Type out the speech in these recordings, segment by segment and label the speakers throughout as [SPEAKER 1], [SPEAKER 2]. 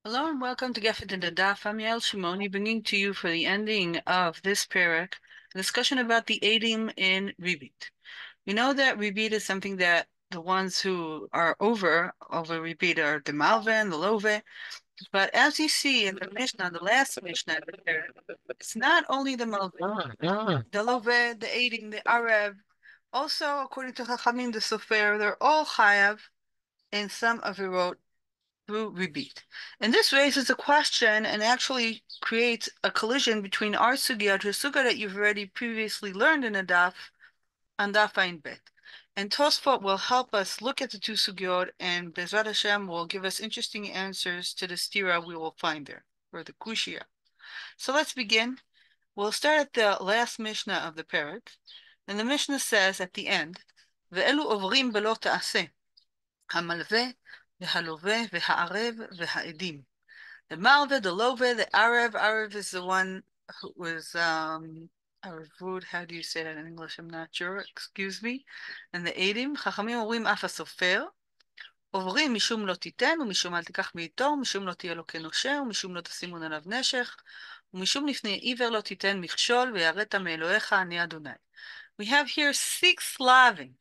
[SPEAKER 1] Hello and welcome to Gefet Ep.79. I'm Yael Shimoni, bringing to you for the ending of this perek a discussion about the edim in ribit. We know that ribit is something that the ones who are over ribit are the malve and the love. But as you see in the Mishnah, the last Mishnah, it's not only the malve, the love, the edim, the arav. Also, according to Chachamim, the sofer, they're all chayav in some avirot through ribit. And this raises a question and actually creates a collision between our sugya to a sugya that you've already previously learned in a daf, on daf ayin bet. And Tosafot will help us look at the two sugyot, and Bezrat Hashem will give us interesting answers to the stira we will find there, or the kushia. So let's begin. We'll start at the last Mishnah of the perek, and the Mishnah says at the end, "Ve'elu ovrim belo ta'aseh, hamalveh והלווה והערב והעדים." The malve, the love, the arav is the one who was arvud. How do you say that in English? I'm not sure. Excuse me. And the edim, חכמים אומרים אף הסופר, עוברים משום לא תיתן, ומשום אל תיקח מאיתו, ומשום לא תהיה לו כנושר, ומשום לא תסימון עליו נשך, ומשום לפני עיוור לא תיתן מכשול, ויראת מאלוהיך אני אדוני. We have here 6 slavim,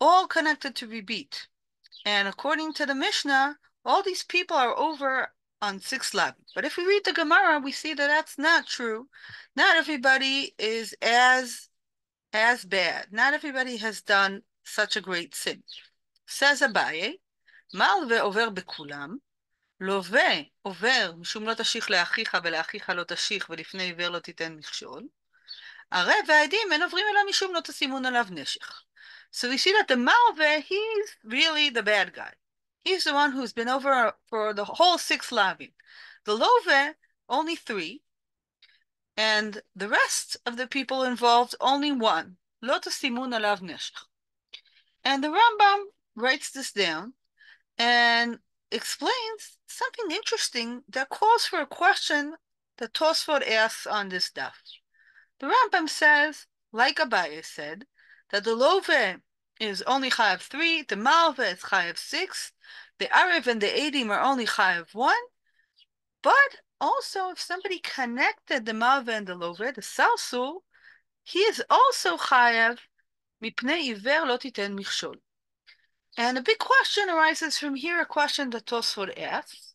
[SPEAKER 1] all connected to ribit. And according to the Mishnah, all these people are over on 6 lavim. But if we read the Gemara, we see that that's not true. Not everybody is as bad. Not everybody has done such a great sin. Says Abaye, malve over bekulam, לווה עובר משום לא תשיך לאחיך ולאחיך לא תשיך ולפני עיוור לא תיתן מכשול. ערב והעדים אין עוברים אלא משום לא תסימון עליו נשך. So we see that the malve, he's really the bad guy. He's the one who's been over for the whole 6 lavim. The love, only 3. And the rest of the people involved, only 1. Lo tesimun alav neshech. And the Rambam writes this down and explains something interesting that calls for a question that Tosafot asks on this daf. The Rambam says, like Abaye said, that the love is only chayav 3, the malve is chayav 6, the arav and the edim are only chayav 1, but also if somebody connected the malve and the love, the salsul, he is also chayav mipnei iver lo titen michshol. And a big question arises from here, a question that Tosafot asks,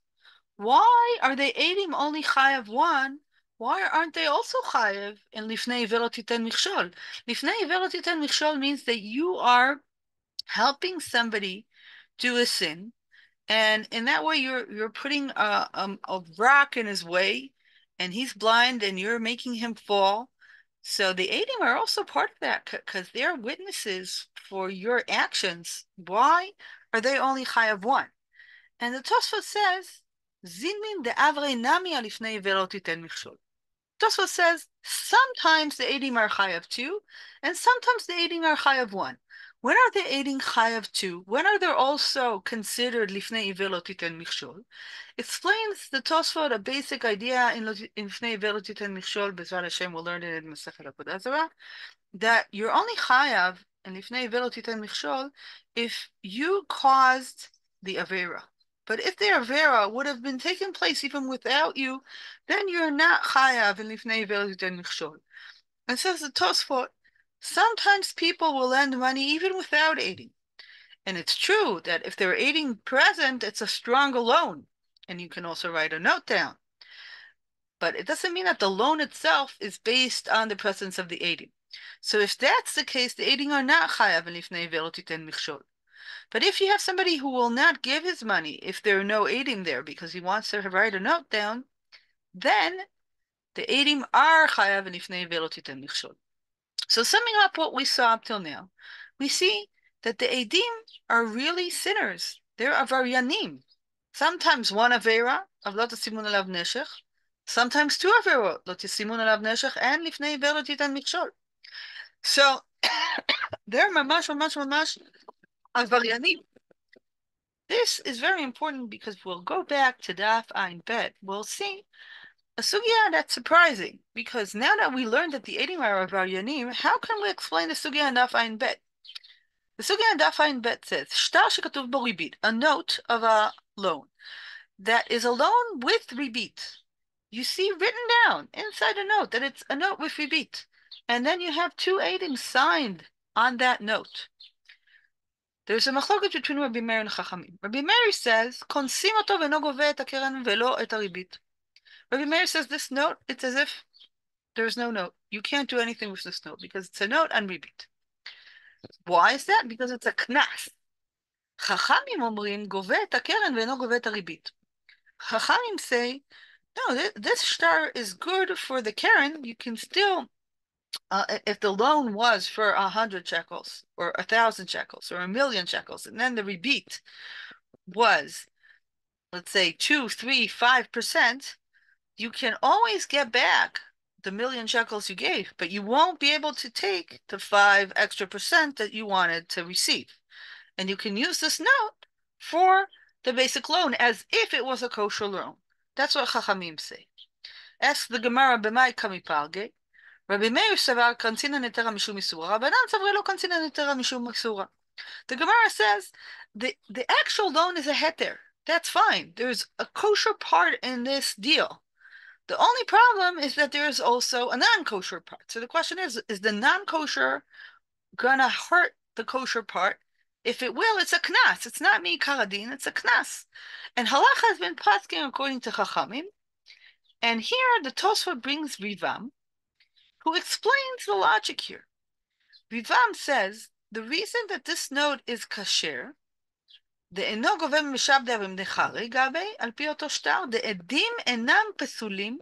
[SPEAKER 1] why are they edim only chayav 1? Why aren't they also chayav in lifnei iver lo titen michshol? Lifnei iver lo titen michshol means that you are helping somebody do a sin, and in that way you're putting a rock in his way, and he's blind, and you're making him fall. So the edim are also part of that because they're witnesses for your actions. Why are they only chayav 1? And the Tosafot says, "Zinmin de avrei nami alifnei velo titen michshol." Tosafot says sometimes the edim are chayav 2, and sometimes the edim are chayav 1. When are they edim chayav 2? When are they also considered lifnei iver lo titen michshol? Explains the Tosafot a basic idea in lifnei iver lo titen michshol. Bezrat Hashem will learn it in Masechet Avodah Zarah, that you're only chayav in lifnei iver lo titen michshol if you caused the avera. But if the avera would have been taking place even without you, then you're not chayav in lifnei iver lo titen michshol. And says the Tosafot, sometimes people will lend money even without aiding. And it's true that if they're aiding present, it's a stronger loan. And you can also write a note down. But it doesn't mean that the loan itself is based on the presence of the aiding. So if that's the case, the aiding are not chayav in lifnei iver lo titen michshol. But if you have somebody who will not give his money if there are no aiding there because he wants to write a note down, then the aiding are chayav in lifnei iver lo titen michshol. So summing up what we saw up till now, we see that the edim are really sinners. They're avaryanim. Sometimes 1 avera of lo tesimun alav neshech, sometimes 2 averot, lo tesimun alav neshech and lifnei iver lo titen michshol. So they're mamash avaryanim. This is very important because we'll go back to daf ayin bet. We'll see a sugya that's surprising, because now that we learned that the edim are avaryanim, how can we explain the sugya in daf ayin bet? The sugya in daf ayin bet says, "Shtar shekatuv bo ribit," a note of a loan. that is alone with ribit. You see written down inside a note that it's a note with ribit. And then you have two edim signed on that note. There's a machloket between Rabbi Meir and Chachamim. Rabbi Meir says, "Konsim oto ve'no gove et hakeren ve'lo et haribit." Rabbi Meir says this note, it's as if there's no note. You can't do anything with this note because it's a note and ribit. Why is that? Because it's a knas. Chachamim omrim gove et hakeren ve'no gove et haribit. Chachamim say, no, this shtar is good for the keren. You can still, if the loan was for 100 shekels or 1,000 shekels or 1,000,000 shekels, and then the rebate was, let's say, 2, 3, 5%, you can always get back the 1,000,000 shekels you gave, but you won't be able to take the 5 extra percent that you wanted to receive. And you can use this note for the basic loan as if it was a kosher loan. That's what Chachamim say. Ask the Gemara, b'mai kamipalge. Rabbi Meir savar kantina netera mishum isura. Rabbanan savre lo kantina netera mishum isura. The Gemara says the actual loan is a heter. That's fine. There's a kosher part in this deal. The only problem is that there is also a non-kosher part. So the question is the non-kosher gonna hurt the kosher part? If it will, it's a knas. It's not me karadin, it's a knas. And halakha has been pasking according to Chachamim. And here the Tosafot brings Rivam, who explains the logic here. Rivam says the reason that this note is kasher, the eno govem mishab devim dechare gabe al pi oto shtar, the edim enam pesulim,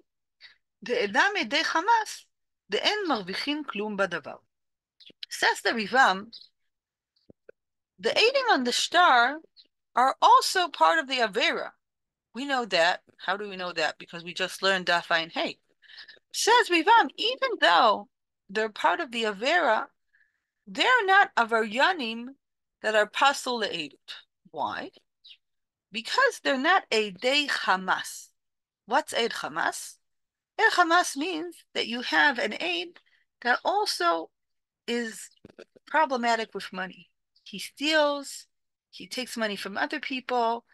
[SPEAKER 1] the edam edei chamas, the en marvichin klum badavar. Says the Rivam, the edim on the shtar are also part of the avera. We know that. How do we know that? Because we just learned daf ayin hey. Says Rivam, even though they're part of the avera, they're not avaryanim that are pasul le'edut. Why? Because they're not eidei chamas. What's eid chamas? Eid chamas means that you have an aid that also is problematic with money. He steals, he takes money from other people.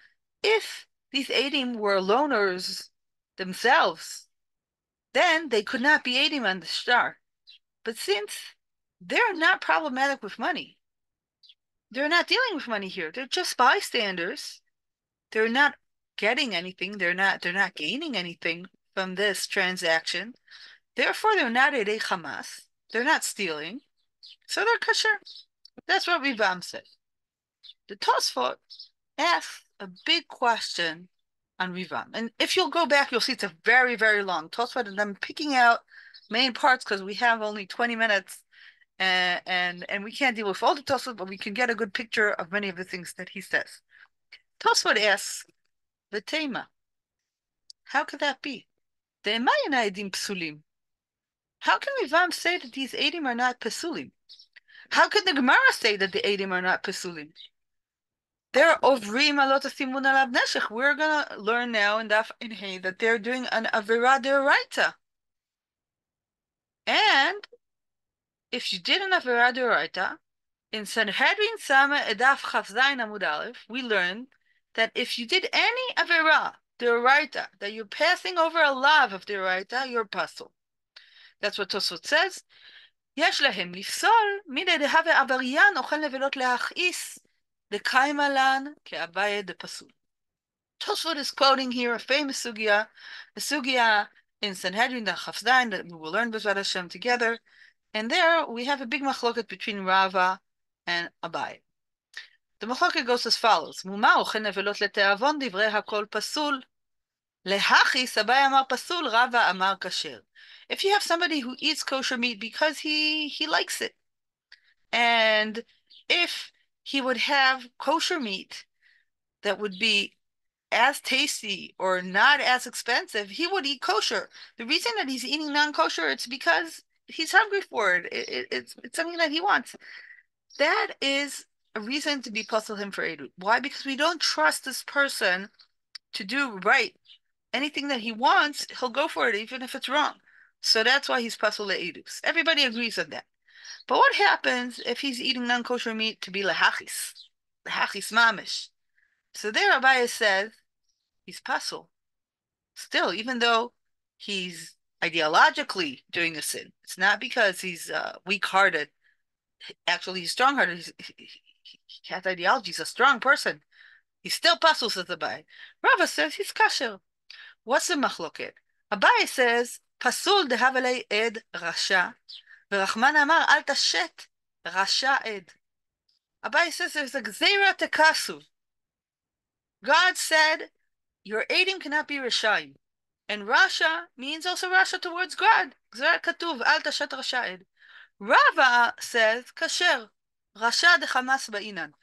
[SPEAKER 1] If these eidim were loaners themselves, then they could not be eidim on the shtar. But since they're not problematic with money, they're not dealing with money here. They're just bystanders. They're not getting anything. They're not gaining anything from this transaction. Therefore, they're not edei chamas. They're not stealing. So they're kosher. That's what Rivam said. The Tosafot asks a big question on Rivam. And if you'll go back, you'll see it's a very, very long Tosafot, and I'm picking out main parts because we have only 20 minutes and we can't deal with all the Tosafot, but we can get a good picture of many of the things that he says. Tosafot asks, the tema, how could that be? The emayana edim psulim. How can Rivam say that these edim are not pasulim? How could the Gemara say that the edim are not pasulim? They're ovrim alot tesimun alav neshech. We're gonna learn now in daf in hey that they're doing an avera deraita. And if you did an avera deraita, in Sanhedrin Sama Edaf Chafzayin Amud Aleph, we learned that if you did any avera deraita, that you're passing over a lav of deraita, you're pasul. That's what Tosafot says. יש להם לפסול מידי דהווה עבריין אוכל נבלות להכעיס דקיים עלן כאביי דפסול. Tosafot is quoting here a famous sugya, a sugya in Sanhedrin, the Chafzayin, that we will learn B'ezrat Hashem together. And there we have a big machloket between Rava and Abai. The machloket goes as follows: Muma ochen nevelot leteavon divrei hakol pasul. Lehachis Abai amar pasul, Rava amar kasher. If you have somebody who eats kosher meat because he likes it, and if he would have kosher meat that would be as tasty or not as expensive, he would eat kosher. The reason that he's eating non-kosher, it's because he's hungry for it. It's something that he wants. That is a reason to be puzzle him for edut. Why? Because we don't trust this person to do right. Anything that he wants, he'll go for it, even if it's wrong. So that's why he's puzzle edus. Everybody agrees on that. But what happens if he's eating non-kosher meat to be lehachis mamish? So there Abaye says, he's pasul. Still, even though he's ideologically doing a sin, it's not because he's weak-hearted. Actually, he's strong-hearted. He has ideology. He's a strong person. He's still pasul, says Abai. Rava says he's kasher. What's the machloket? Abai says pasul dehavalei ed rasha, v'Rachman amar al tashet rasha ed. Abai says there's a gzeira tekasu. God said your adim cannot be rashayim. And Rasha means also Rasha towards God. Gzerat katuv al tashet rasha ed. Rava says kasher. Rasha de Hamas ba'inan.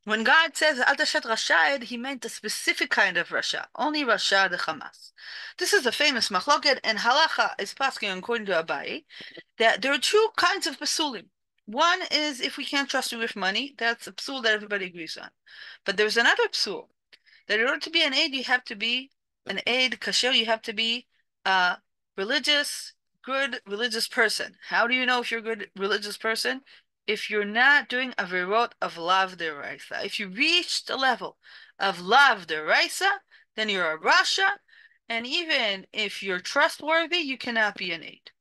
[SPEAKER 1] When God says al tashet rasha ed, he meant a specific kind of Rasha. Only Rasha de Hamas. This is a famous machloket, and halakha is passing according to Abai that there are two kinds of pasulim. One is if we can't trust you with money, that's a psul that everybody agrees on. But there's another psul that in order to be an aid, you have to be an aid kasher. You have to be a religious, good religious person. How do you know if you're a good religious person? If you're not doing averot of lav deraisa. If you reach the level of lav deraisa, then you're a rasha. And even if you're trustworthy, you cannot be an aid.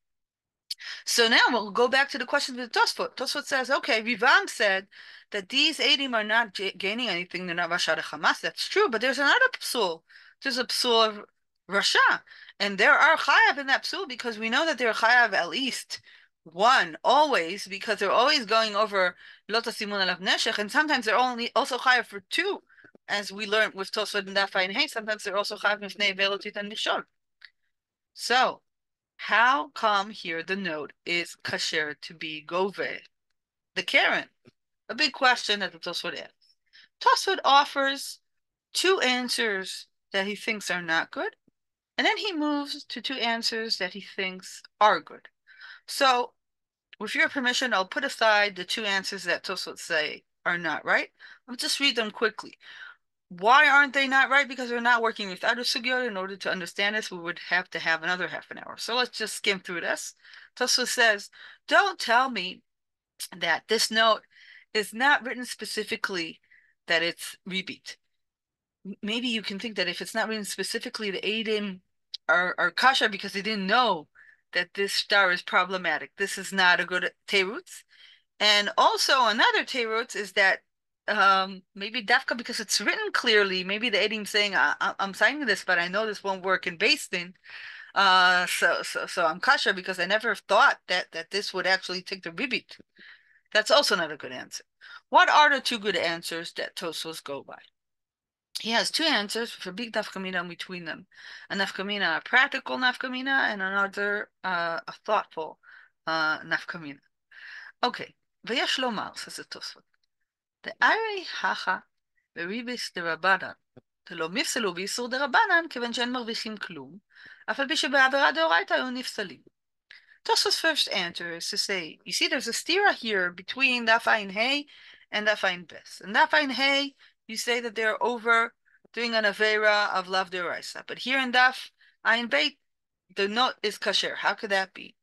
[SPEAKER 1] So now we'll go back to the question with Tosafot. Tosafot says, okay, Rivam said that these Eidim are not gaining anything, they're not Rasha de Hamas. That's true, but there's another psul. There's a psul of Rasha. And there are chayav in that psul because we know that there are chayav at least one, always, because they're always going over lo tesimun alav neshech, and sometimes they're only also chayav for two, as we learned with Tosafot and Daf Hey. Sometimes they're also chayav lifnei violate and neshech. So, how come here the note is kasher to be gove? The Karen. A big question that the Tosafot asks. Tosafot offers two answers that he thinks are not good, and then he moves to two answers that he thinks are good. So, with your permission, I'll put aside the two answers that Tosafot say are not right. I'll just read them quickly. Why aren't they not right? Because we're not working without a sugya. In order to understand this, we would have to have another half an hour. So let's just skim through this. Tosafot says, don't tell me that this note is not written specifically that it's repeat. Maybe you can think that if it's not written specifically, the Eidim are kasha because they didn't know that this star is problematic. This is not a good teirutz. And also another teirutz is that maybe dafka because it's written clearly. Maybe the Eidim saying, I'm signing this, but I know this won't work in Din. So I'm kasha because I never thought that this would actually take the ribit. That's also not a good answer. What are the two good answers that Tosafos go by? He has two answers for big nafkamina between them. A nafkamina, a practical nafkamina, and another a thoughtful nafkamina. Okay. V'yesh lomar, says the Tosafot. The arei hacha beribis דרבנן, דלא נפסלו באיסור דרבנן, כיוון שאין מרוויחים כלום, אף על פי שבעבירה דאורייתא היו נפסלים. Tosafot's first answer is to say, you see, there's a stira here between Daf Ayin Hey and Daf Ayin Bes. And Daf Ayin Hey, you say that they're over doing an avera of lav deraisa. But here in Daf Ayin Beit, the note is kasher. How could that be?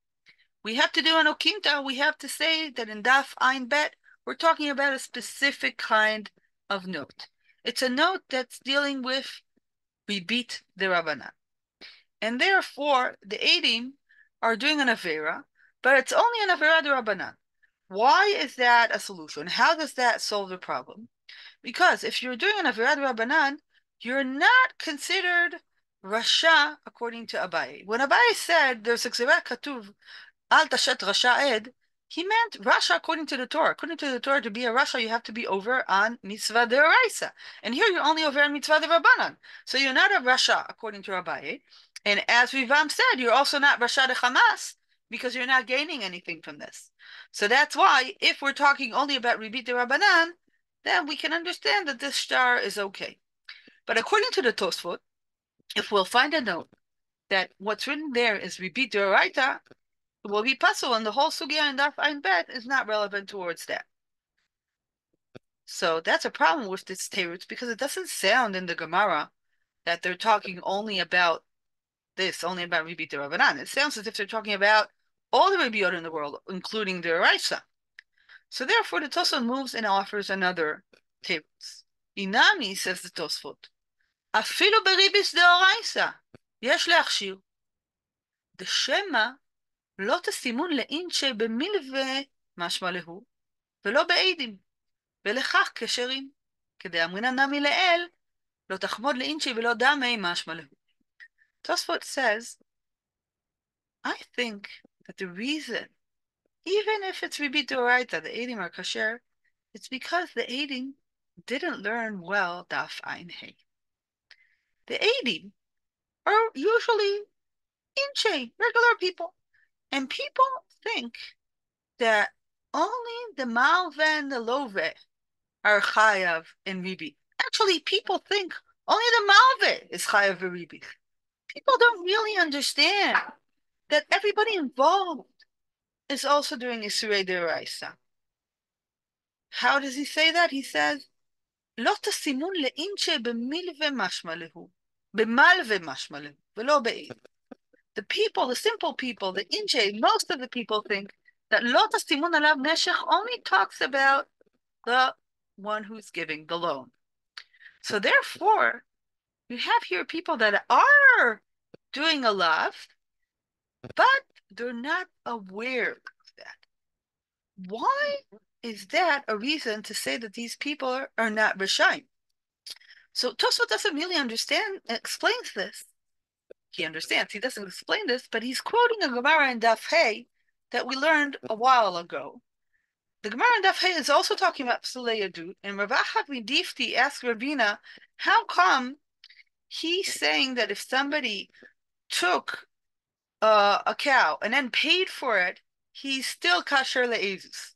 [SPEAKER 1] We have to do an okimta. We have to say that in Daf Ayin Bet, we're talking about a specific kind of note. It's a note that's dealing with ribit derabanan. And therefore, the Eidim are doing an avera, but it's only an avera derabanan. Why is that a solution? How does that solve the problem? Because if you're doing an avera derabanan, you're not considered rasha according to Abai. When Abai said there's a gzerat katuv al tashet rasha ed, he meant rasha according to the Torah. According to the Torah, to be a rasha, you have to be over on mitzvah deraisa. And here you're only over on mitzvah derabanan. So you're not a rasha according to Abai. And as Rivam said, you're also not rasha de Hamas because you're not gaining anything from this. So that's why, if we're talking only about ribit derabanan, then we can understand that this star is okay. But according to the Tosafot, if we'll find a note that what's written there is ribit deraita, it will be pasul, and the whole sugya and Daf Ayin Bet is not relevant towards that. So that's a problem with this teirutz because it doesn't sound in the Gemara that they're talking only about this, only about ribit derabanan. It sounds as if they're talking about all the ribiyot in the world, including the Raisa. So therefore, the Tosafot moves and offers another teirutz. Inami, says the Tosafot, אפילו בריביס דאורייסה, יש להכשיר. דשמא לא תסימון לאינשי במלווה משמע להו, ולא בעדים, ולכך כשרים. כדאמרינן נמי לאל, לא תחמוד לאינשי ולא דמי משמע להו. Tosafot says, I think that the reason, even if it's ribit d'oraita, the adim are kasher, it's because the adim didn't learn well daf ein hey. The adim are usually inche, regular people, and people think that only the malve and the love are chayav and ribi. Actually, people think only the malve is chayav and ribi. People don't really understand that everybody involved is also doing Isurei Deraisa. How does he say that? He says, לא תסימון לאינצ'ה במלווה משמע להו, במלווה משמע להו, ולא בעיד. The people, the simple people, the inche, most of the people think that לא תסימון alav neshech only talks about the one who's giving the loan. So therefore, you have here people that are doing alav, but they're not aware of that. Why is that a reason to say that these people are not Rishayim? So Tosafot doesn't really explains this. He understands, he doesn't explain this, but he's quoting a gemara in Daf Hey that we learned a while ago. The gemara in Daf Hey is also talking about Psulei Yadut, and Rav Achad Midifti asked Ravina, how come he's saying that if somebody took a cow and then paid for it, he's still kasher le'ezus?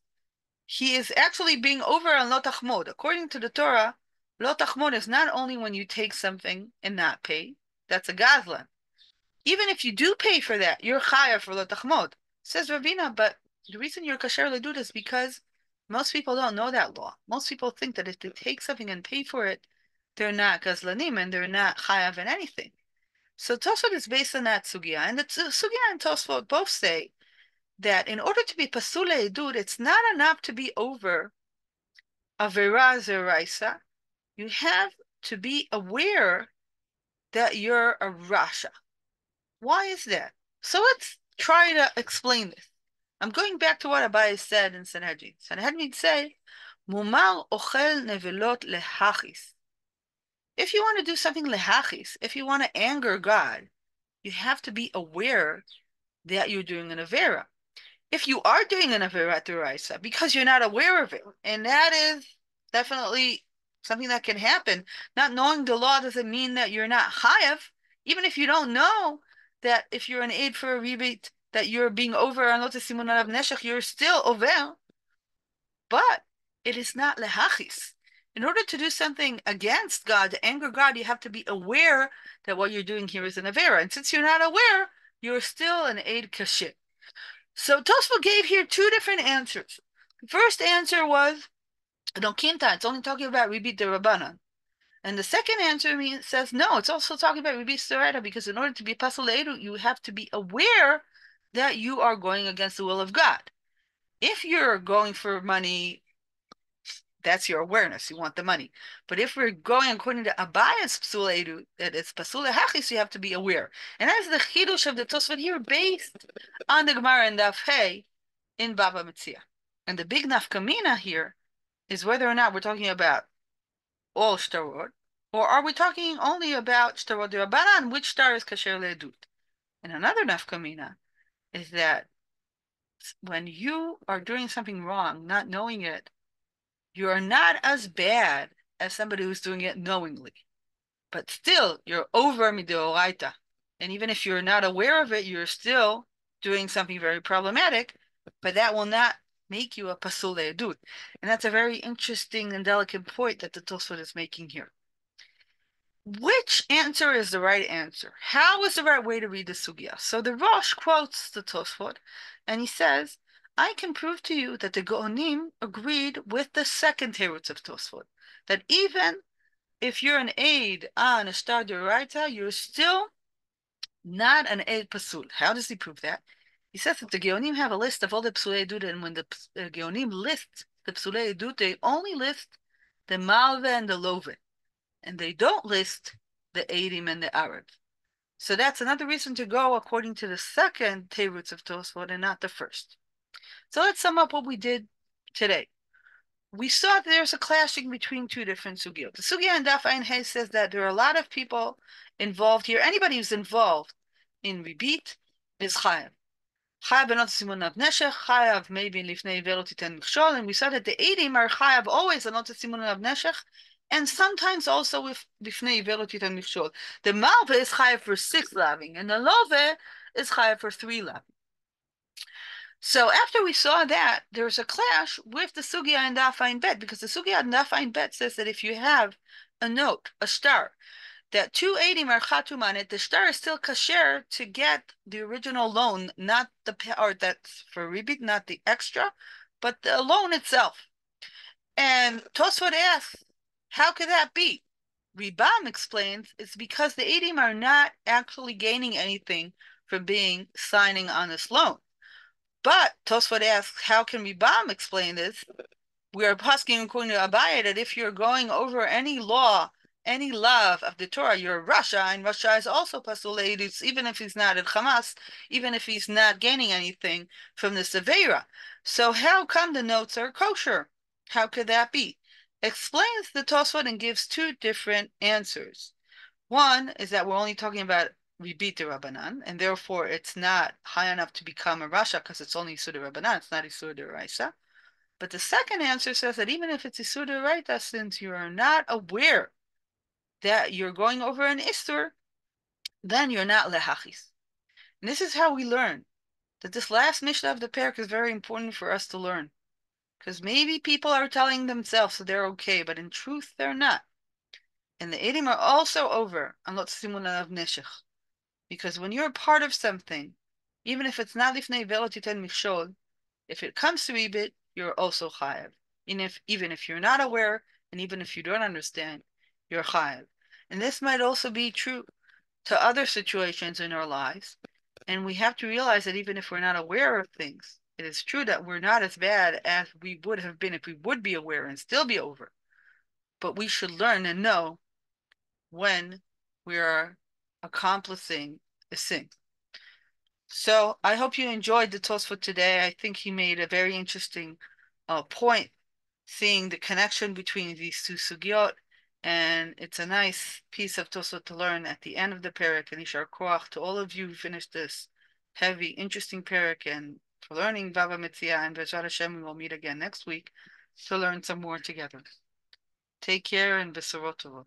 [SPEAKER 1] He is actually being over on lo tachmod. According to the Torah, lo tachmod is not only when you take something and not pay, that's a gazlan. Even if you do pay for that, you're chayav for lo tachmod. Says Ravina, but the reason you're kasher le'edut is because most people don't know that law. Most people think that if they take something and pay for it, they're not gazlanim and they're not chayav in anything. So Tosafot is based on that sugya, and the sugya and Tosafot both say that in order to be pasul le'edut, it's not enough to be over avera zeraisa. You have to be aware that you're a rasha. Why is that? So let's try to explain this. I'm going back to what Abai said in Sanhedrin. Sanhedrin say, Mumar ochel nevelot lehachis. If you want to do something lehachis, if you want to anger God, you have to be aware that you're doing an avera. If you are doing an avera d'oraisa because you're not aware of it, and that is definitely something that can happen. Not knowing the law doesn't mean that you're not chayav. Even if you don't know that if you're an aid for a rebate, that you're being over on lo tesimun alav neshech, you're still over. But it is not lehachis. In order to do something against God, to anger God, you have to be aware that what you're doing here is an avera. And since you're not aware, you're still an aid kashir. So Tosafot gave here two different answers. The first answer was, no kinta, it's only talking about ribit derabanan. And the second answer says, no, it's also talking about ribit d'oraita, because in order to be pasul le'edut, you have to be aware that you are going against the will of God. If you're going for money, that's your awareness. You want the money. But if we're going according to Abaya's pasul le'edut, that it's pasul le'hachis, you have to be aware. And that's the chidush of the Tosafot here, based on the gemara in Daf Hey in Bava Metzia. And the big nafkamina here is whether or not we're talking about all shtarot, or are we talking only about shtarot d'Rabbanan, which star is kasher le'edut? And another nafkamina is that when you are doing something wrong, not knowing it, you are not as bad as somebody who's doing it knowingly. But still, you're over midoraita. And even if you're not aware of it, you're still doing something very problematic, but that will not make you a pasul le'edut. And that's a very interesting and delicate point that the Tosafot is making here. Which answer is the right answer? How is the right way to read the sugya? So the Rosh quotes the Tosafot, and he says, I can prove to you that the Gaonim agreed with the second teretz of Tosafot, that even if you're an aid on a star d'oraita, you're still not an aid pasul. How does he prove that? He says that the Gaonim have a list of all the psulei edut, and when the Gaonim list the psulei edut, they only list the malve and the love, and they don't list the Eidim and the Arab. So that's another reason to go according to the second Teirutz of Tosafot and not the first. So let's sum up what we did today. We saw there's a clashing between two different sugyot. The sugya in Daf Ayin Hey says that there are a lot of people involved here. Anybody who's involved in ribit is chayav. Chayav not tesimun of neshech, chayav maybe lifnei violate and we saw that the eidim are chayav always not tesimun of neshech, and sometimes also with lifnei violate and mikshol. The malva is chayav for 6 laving, and the love is chayav for 3 laving. So after we saw that, there's a clash with the sugya and Daf Ayin Bet, because the sugya and Daf Ayin Bet says that if you have a note, a star, that 2 eidim are chatum on it, the star is still kasher to get the original loan, not the or that's for ribit, not the extra, but the loan itself. And Tosafot asks, how could that be? Ribam explains it's because the eidim are not actually gaining anything from signing on this loan. But Tosafot asks, how can Ribam explain this? We are asking according to Abaye that if you're going over any law, any lav of the Torah, you're Rasha, and Rasha is also pasul leidus, even if he's not at Hamas, even if he's not gaining anything from the Severa. So how come the notes are kosher? How could that be? Explains the Tosafot and gives 2 different answers. One is that we're only talking about ribit Rabbanan, and therefore it's not high enough to become a Rasha because it's only Isur Rabbanan, it's not Isur Raisa. But the second answer says that even if it's Isur Raisa, since you are not aware that you're going over an Isur, then you're not lehachis. And this is how we learn that this last Mishnah of the perek is very important for us to learn. Because maybe people are telling themselves that they're okay, but in truth, they're not. And the Eidim are also over on tesimun of neshech. Because when you're part of something, even if it's not lifnei violate mikshol, if it comes to ribit, you're also chayav. Even if you're not aware, and even if you don't understand, you're chayav. And this might also be true to other situations in our lives. And we have to realize that even if we're not aware of things, it is true that we're not as bad as we would have been if we would be aware and still be over. But we should learn and know when we are accomplishing a sin. So I hope you enjoyed the Tosafot today. I think he made a very interesting point, seeing the connection between these 2 sugyot, and it's a nice piece of Tosafot to learn at the end of the perek. And Yishar Koach to all of you who finished this heavy, interesting perek, and for learning Bava Metzia, and B'ezrat Hashem, we will meet again next week to learn some more together. Take care and Besorot Tovot.